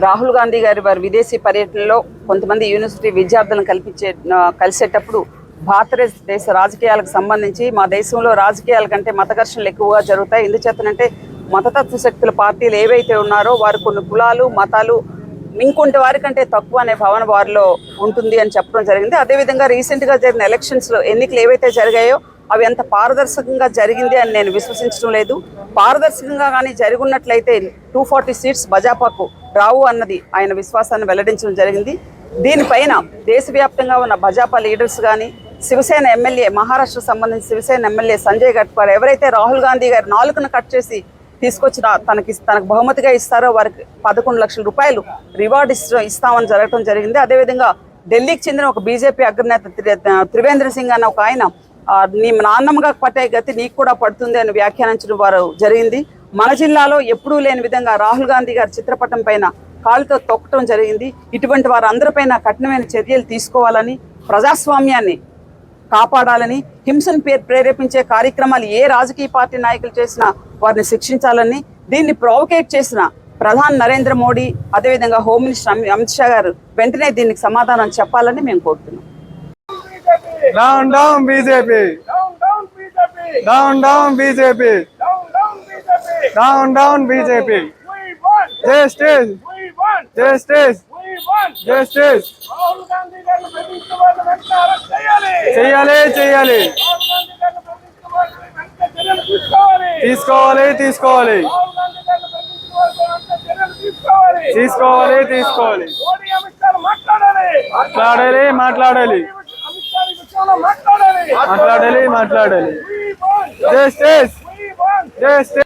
రాహుల్ గాంధీ గారి వారి విదేశీ పర్యటనలో కొంతమంది యూనివర్సిటీ విద్యార్థులను కలిసేటప్పుడు భారతదేశ రాజకీయాలకు సంబంధించి మా దేశంలో రాజకీయాల కంటే మత ఘర్షణలు ఎక్కువగా జరుగుతాయి. ఎందుచేతనంటే మతతత్వ శక్తుల పార్టీలు ఏవైతే ఉన్నారో వారు కొన్ని కులాలు మతాలు ఇంకొంటి వారి కంటే తక్కువ అనే భావన వారిలో ఉంటుంది అని చెప్పడం జరిగింది. అదేవిధంగా రీసెంట్గా జరిగిన ఎలక్షన్స్లో ఎన్నికలు ఏవైతే జరిగాయో అవి ఎంత పారదర్శకంగా జరిగింది అని నేను విశ్వసించడం లేదు. పారదర్శకంగా కానీ జరుగున్నట్లయితే 240 సీట్స్ భాజపాకు రావు అన్నది ఆయన విశ్వాసాన్ని వెల్లడించడం జరిగింది. దీనిపైన దేశవ్యాప్తంగా ఉన్న భాజపా లీడర్స్ కానీ శివసేన ఎమ్మెల్యే మహారాష్ట్రకు సంబంధించి శివసేన ఎమ్మెల్యే సంజయ్ గట్వాల్ ఎవరైతే రాహుల్ గాంధీ గారి నాలుకను కట్ చేసి తీసుకొచ్చిన తనకు బహుమతిగా ఇస్తారో వారికి 11 లక్షల రూపాయలు రివార్డు ఇస్తామని జరగడం జరిగింది. అదేవిధంగా ఢిల్లీకి చెందిన ఒక బీజేపీ అగ్రనేత త్రివేంద్ర సింగ్ అన్న ఒక ఆయన నీ నాన్నమ్మగా పట్టే గతి నీకు కూడా పడుతుంది అని వ్యాఖ్యానించడం వారు జరిగింది. మన జిల్లాలో ఎప్పుడూ లేని విధంగా రాహుల్ గాంధీ గారి చిత్రపటం పైన కాలుతో తొక్కటం జరిగింది. ఇటువంటి వారందరిపైన కఠినమైన చర్యలు తీసుకోవాలని, ప్రజాస్వామ్యాన్ని కాపాడాలని, హింసను ప్రేరేపించే కార్యక్రమాలు ఏ రాజకీయ పార్టీ నాయకులు చేసినా వారిని శిక్షించాలని, దీన్ని ప్రొవోకేట్ చేసిన ప్రధాని నరేంద్ర మోడీ అదేవిధంగా హోమ్ మినిస్టర్ అమిత్ షా గారు వెంటనే దీనికి సమాధానం చెప్పాలని మేము కోరుతున్నాం. Down, down BJP. Down, down BJP. Down, down BJP. Down, down BJP. Down, down BJP. We want. Justice. We want. Justice. We want. Justice. Rahul Gandhi గారిని ప్రతిష్ఠ వాళ్ళని వెంటనే అరెస్ట్ చేయాలి. చేయాలి చేయాలి. రాహుల్ గాంధీ గారిని ప్రతిష్ఠ వాళ్ళని వెంటనే చర్యలు తీసుకోవాలి. తీసుకోవాలి తీసుకోవాలి. రాహుల్ గాంధీ గారిని ప్రతిష్ఠ వాళ్ళని వెంటనే చర్యలు తీసుకోవాలి. తీసుకోవాలి తీసుకోవాలి. మోడీ అమిత్ షా మాట్లాడాలి. మాట్లాడాలి మాట్లాడాలి. అమిత్ షా ఈ విషయంలో మాట్లాడాలి. మాట్లాడాలి మాట్లాడాలి. We want. Justice. We want. Justice.